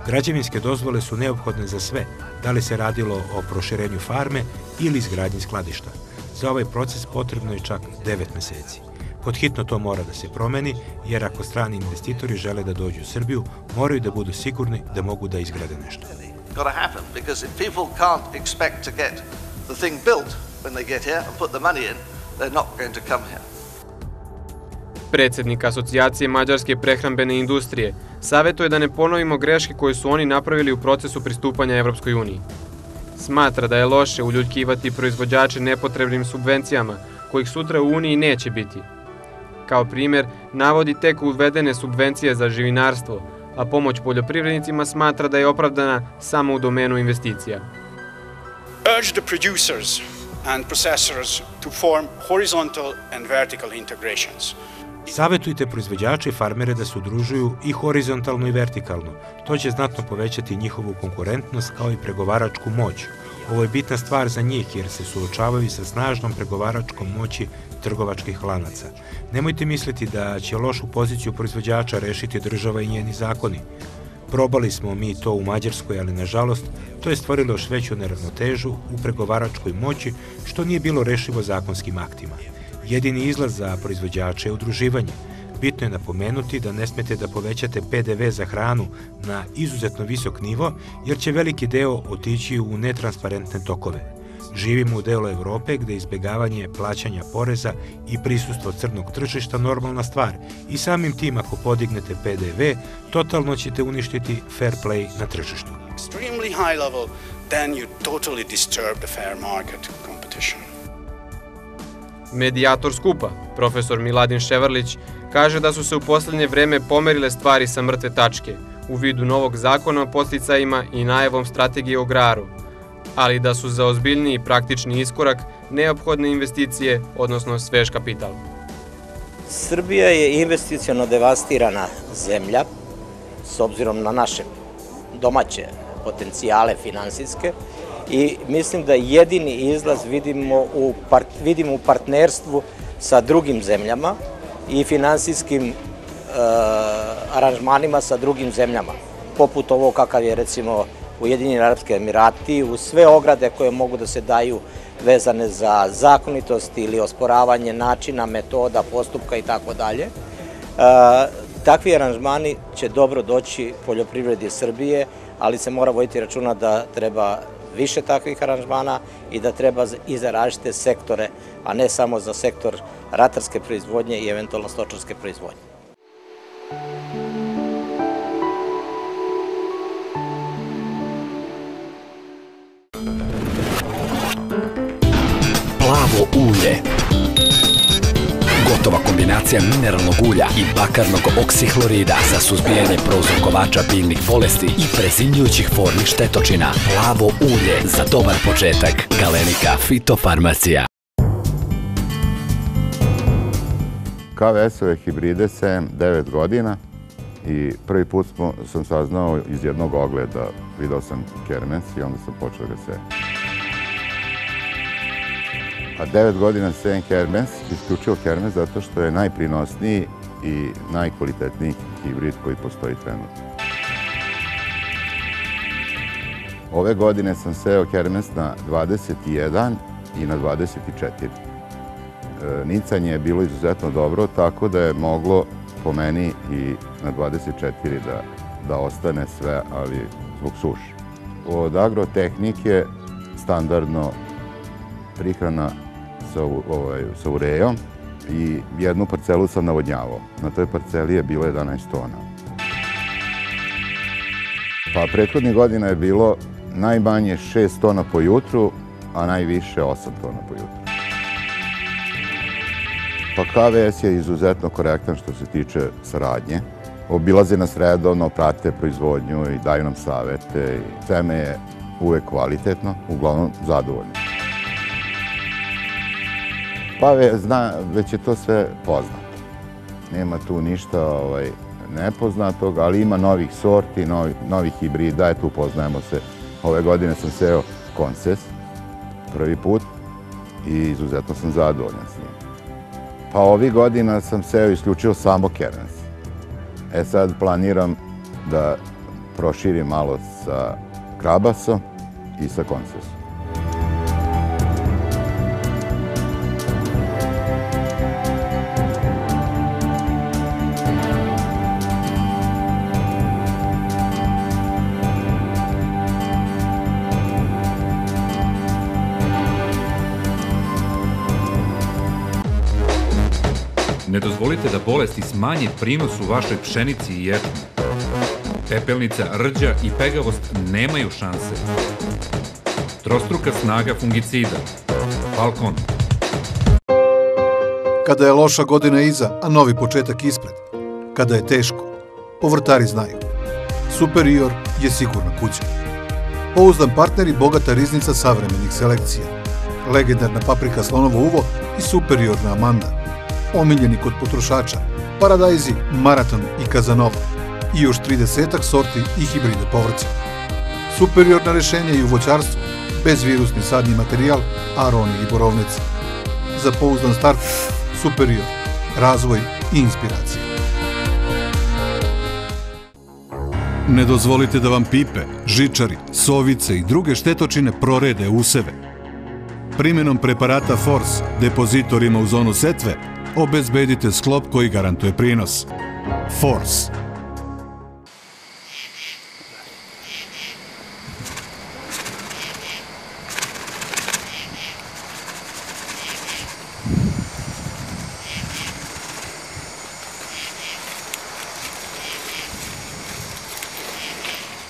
Građevinske dozvole su neophodne za sve, da li se radilo o proširenju farme ili izgradnji skladišta. Za ovaj proces potrebno je čak 9 meseci. Podhitno to mora da se promeni, jer ako strani investitori žele da dođu u Srbiju, moraju da budu sigurni da mogu da izgrade nešto. Gotta happen, because if people can't expect to get the thing built when they get here and put the money in, they're not going to come here. Predsednik Asocijacije mađarske prehrambene industrije savjetuje da ne ponovimo greške koje su oni napravili u procesu pristupanja Evropskoj uniji. Smatra da je loše uljuljkivati proizvođače nepotrebnim subvencijama, kojih sutra u Uniji neće biti. Kao primjer, navodi tek uvedene subvencije za živinarstvo, a pomoć poljoprivrednicima smatra da je opravdana samo u domenu investicija. Urge the producers and processors to form horizontal and vertical integrations. Savetujte proizvođače i farmere da se udružuju i horizontalno i vertikalno. To će znatno povećati njihovu konkurentnost kao i pregovaračku moć. Ovo je bitna stvar za njih jer se suočavaju sa snažnom pregovaračkom moći trgovačkih lanaca. Nemojte misliti da će lošu poziciju proizvođača rešiti država i njeni zakoni. Probali smo mi to u Mađarskoj, ali nažalost to je stvorilo još veću neravnotežu u pregovaračkoj moći, što nije bilo rešivo zakonskim aktima. Jedini izlaz za proizvođače je udruživanje. Bitno je napomenuti da ne smete da povećate PDV za hranu na izuzetno visok nivo, jer će veliki deo otići u netransparentne tokove. Živimo u delu Evrope gde izbegavanje plaćanja poreza i prisustvo crnog tržišta normalna stvar i samim tim ako podignete PDV, totalno ćete uništiti fair play na tržištu. Extremely high level, then you totally disturb the fair market competition. Medijator skupa, profesor Miladin Ševarlić, kaže da su se u poslednje vreme pomerile stvari sa mrtve tačke u vidu novog zakona o podsticajima i najavom strategije o agraru, ali da su za ozbiljniji i praktični iskorak neophodne investicije, odnosno svež kapital. Srbija je investiciono devastirana zemlja s obzirom na naše domaće potencijale finansijske i mislim da jedini izlaz vidimo u partnerstvu sa drugim zemljama i finansijskim aranžmanima sa drugim zemljama, poput ovo kakav je recimo Ujedinjeni Arapski Emirati, uz sve ograde koje mogu da se daju vezane za zakonitost ili osporavanje načina, metoda, postupka i tako dalje. Takvi aranžmani će dobro doći poljoprivredi Srbije, ali se mora voditi računa da treba više takvih aranžmana i da treba i za različite sektore, a ne samo za sektor ratarske proizvodnje i eventualno stočarske proizvodnje. Plavo ulje. Gotova kombinacija mineralnog ulja i bakarnog oksihlorida za suzbijanje prouzrokovača biljnih bolesti i prezimljujućih formi štetočina. Plavo ulje za dobar početak. Galenika Fitofarmacija. KVS-ove hibride sam 9 godina i prvi put sam saznao iz jednog ogleda. Video sam kermes i onda sam počeo da se... A 9 godina sejem kermes, isključivo kermes, zato što je najprinosniji i najkvalitetniji hibrid koji postoji trenutno. Ove godine sam sejao kermes na 21 i na 24. Nicanje je bilo izuzetno dobro, tako da je moglo po meni i na 24 da ostane sve, ali zbog suše. Od agrotehnike standardno prihrana sa urejom i jednu parcelu sam navodnjavao. Na toj parceli je bilo 11 tona. Pa prethodnih godina je bilo najmanje 6 tona po jutru, a najviše 8 tona po jutru. Pa KVS je izuzetno korektan što se tiče saradnje obilaze nas redovno, prate proizvodnju i daju nam savete. Seme je uvek kvalitetno, uglavnom zadovoljno. Pa već je to sve poznato. Nema tu ništa nepoznatog, ali ima novih sorti, novih hibrida, eto upoznajemo se. Ove godine sam seo Konses prvi put i izuzetno sam zadovoljan s njim. Pa ovih godina sam seo isključio samo Kerens. Sad planiram da proširim malo sa Krabasom i sa Konsesom. Ne dozvolite da bolesti smanje prinos u vašoj pšenici i ječmu. Pepelnica, rđa i pegavost nemaju šanse. Trostruka snaga fungicida. Falcon. Kada je loša godina iza, a novi početak ispred. Kada je teško, povrtari znaju. Superior je sigurna kuća. Pouzdan partner i bogata riznica savremenih selekcija. Legendarna paprika slonovo uvo i superiorna Amanda. Omiljeni kod potrošača, Paradajzi, Maraton i Kazanova i još 30 sorti i hibride povrća. Superiorna rešenja i u voćarstvu, bezvirusni sadni materijal, aroni i borovnici. Za pouzdan start, Superior, razvoj i inspiracija. Ne dozvolite da vam pipe, žičari, sovice i druge štetočine prorede useve. Primjenom preparata Force depozitorima u zonu setve obezbedite sklop koji garantuje prinos. Force.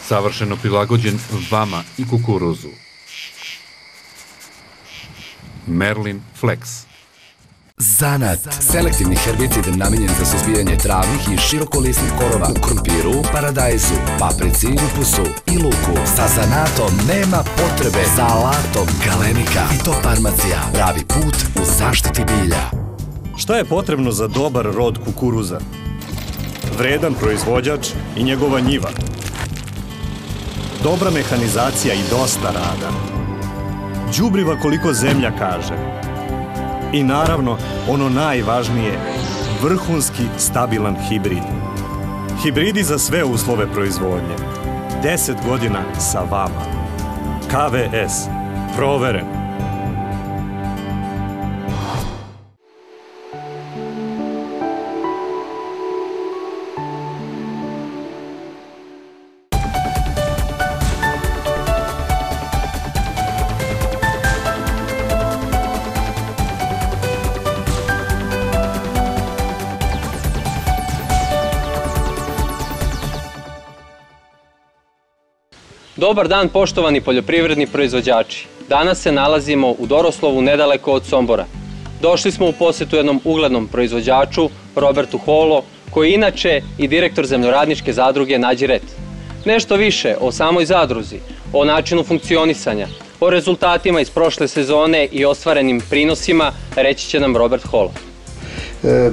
Savršeno prilagođen vama i kukuruzu. Merlin Flex. Zanat. Selektivni herbicid namijenjen za suzbijanje travnih i širokolisnih korova u krompiru, paradajzu, paprici, kupusu i luku. Sa Zanatom nema potrebe. Sa alatom Galenika. Fitofarmacija. Pravi put u zaštiti bilja. Šta je potrebno za dobar rod kukuruza? Vredan proizvođač i njegova njiva. Dobra mehanizacija i dosta rada. Đubriva koliko zemlja kaže. I naravno, ono najvažnije, vrhunski stabilan hibrid. Hibridi za sve uslove proizvodnje. 10 godina sa vama. KVS. Proveren. Dobar dan, poštovani poljoprivredni proizvođači. Danas se nalazimo u Doroslovu, nedaleko od Sombora. Došli smo u posetu jednom uglednom proizvođaču, Robertu Hallu, koji je inače i direktor zemljoradničke zadruge Nađi-Ret. Nešto više o samoj zadruzi, o načinu funkcionisanja, o rezultatima iz prošle sezone i ostvarenim prinosima reći će nam Robert Hallu.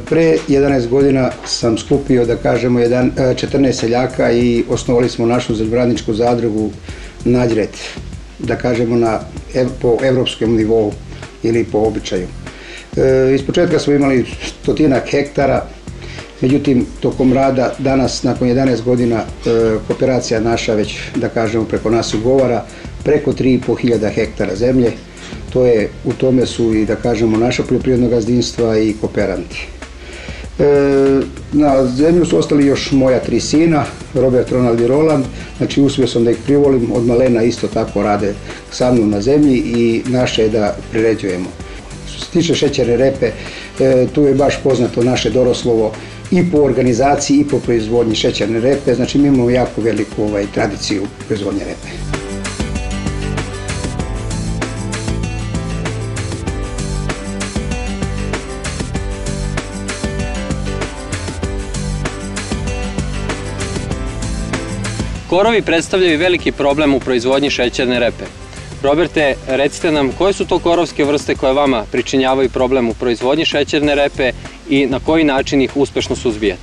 Pre 11 godina sam skupio, da kažemo, 14 seljaka i osnovali smo našu zemljoradničku zadrugu Nađi-Ret, da kažemo po evropskom nivou ili po običaju. Iz početka smo imali 100-ak hektara, međutim, tokom rada danas, nakon 11 godina, kooperacija naša već, da kažemo, preko nas ugovara preko 3.500 hektara zemlje. U tome su i, da kažemo, naša poljoprivredna gazdinstva i kooperanti. Na zemlju su ostali još moja 3 sina, Robert, Ronald i Roland, znači uspio sam da ih privolim, od malena isto tako rade sa mnom na zemlji i naše je da priređujemo. Što se tiče šećerne repe, tu je baš poznato naše Doroslovo i po organizaciji i po proizvodnji šećerne repe, znači mi imamo jako veliku tradiciju proizvodnje repe. Korovi predstavljaju veliki problem u proizvodnji šećerne repe. Roberte, recite nam koje su to korovske vrste koje vama pričinjavaju problem u proizvodnji šećerne repe i na koji način ih uspešno suzbijate?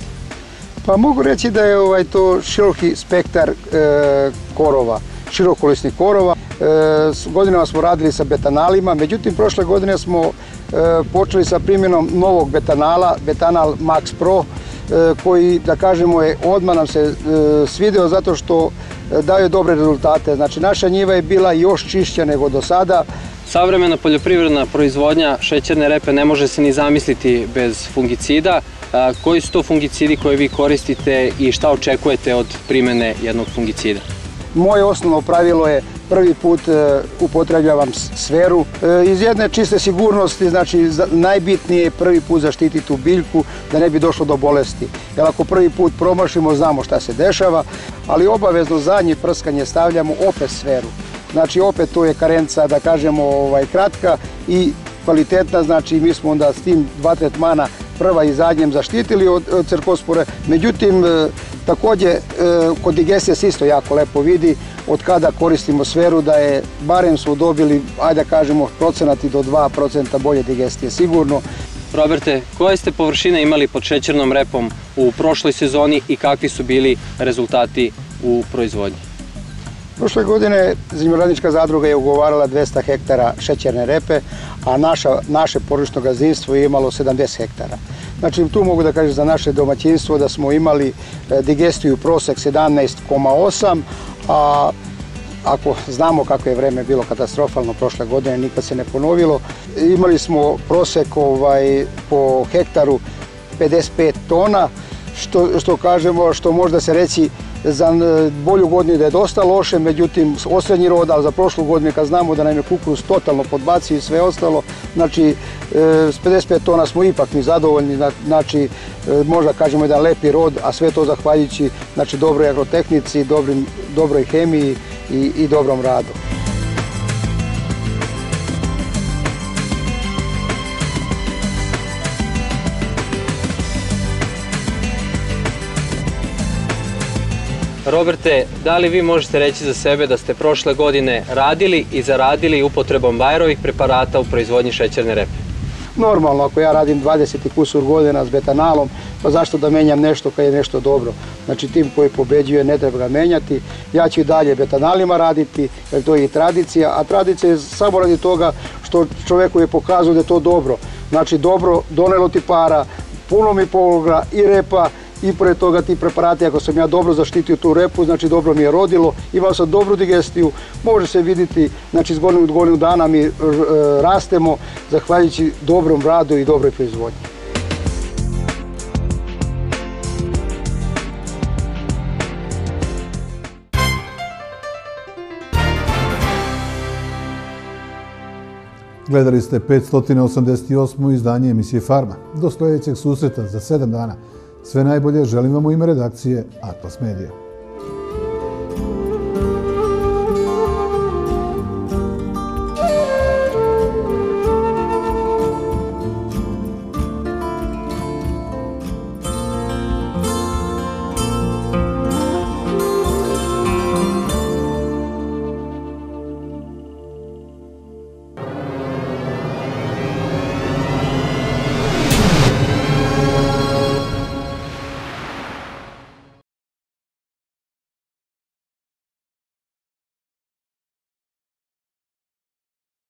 Pa mogu reći da je to široki spektar korova, širokolisnih korova. Godinama smo radili sa betanalima, međutim prošle godine smo počeli sa primjenom novog betanala, Betanal Max Pro, koji, da kažemo, odmah nam se svideo zato što daje dobre rezultate. Znači, naša njiva je bila još čišća nego do sada. Savremena poljoprivredna proizvodnja šećerne repe ne može se ni zamisliti bez fungicida. Koji su to fungicidi koje vi koristite i šta očekujete od primjene jednog fungicida? Moje osnovno pravilo je prvi put upotrebljavam sferu. Iz jedne čiste sigurnosti, znači najbitnije je prvi put zaštititi tu biljku da ne bi došlo do bolesti. Jer ako prvi put promašimo, znamo šta se dešava, ali obavezno zadnje prskanje stavljamo opet sferu. Znači opet to je karenca, da kažemo, kratka i kvalitetna, znači mi smo onda s tim dva tretmana prva i zadnjem zaštitili od cerkospore. Međutim, također kod digestije se isto jako lepo vidi od kada koristimo sferu da je, barem smo dobili, ajde da kažemo, procenati do 2% bolje digestije, sigurno. Roberte, koje ste površine imali pod šećernom repom u prošloj sezoni i kakvi su bili rezultati u proizvodnji? Prošle godine Zemljoradnička zadruga je ugovarala 200 hektara šećerne repe, a naše porodično gazdinstvo je imalo 70 hektara. Znači, tu mogu da kažem za naše domaćinstvo da smo imali digestiju prosek 17,8, a ako znamo kako je vreme bilo katastrofalno prošle godine, nikad se ne ponovilo, imali smo prosek po hektaru 55 tona, što kažemo, što možda se reći za bolju godinu da je dosta loše, međutim osrednji rod, ali za prošlu godinu kad znamo da nam je kukuruz totalno podbacio i sve ostalo, znači s 55 tona smo ipak mi zadovoljni, znači možda kažemo jedan lepi rod, a sve to zahvaljujući dobroj agrotehnici, dobroj hemiji i dobrom radu. Roberte, da li vi možete reći za sebe da ste prošle godine radili i zaradili upotrebom Bayerovih preparata u proizvodnji šećerne repe? Normalno, ako ja radim 20 i kusur godina s betanalom, pa zašto da menjam nešto kad je nešto dobro? Znači, tim koji pobeđuje ne treba ga menjati. Ja ću i dalje betanalima raditi, jer to je i tradicija, a tradicija je samo radi toga što čoveku je pokazao da je to dobro. Znači, dobro, donelo ti para, puno mi pologa i repa, i pored toga ti preparati, ako sam ja dobro zaštitio tu repu, znači dobro mi je rodilo, imao sam dobru digestiju, može se vidjeti, znači s godinu dana mi rastemo, zahvaljujući dobrom radu i dobroj proizvodnji. Gledali ste 588. izdanje emisije Farma. Do sljedećeg susreta za 7 dana. Sve najbolje želim vam u ime redakcije Atlas Medija.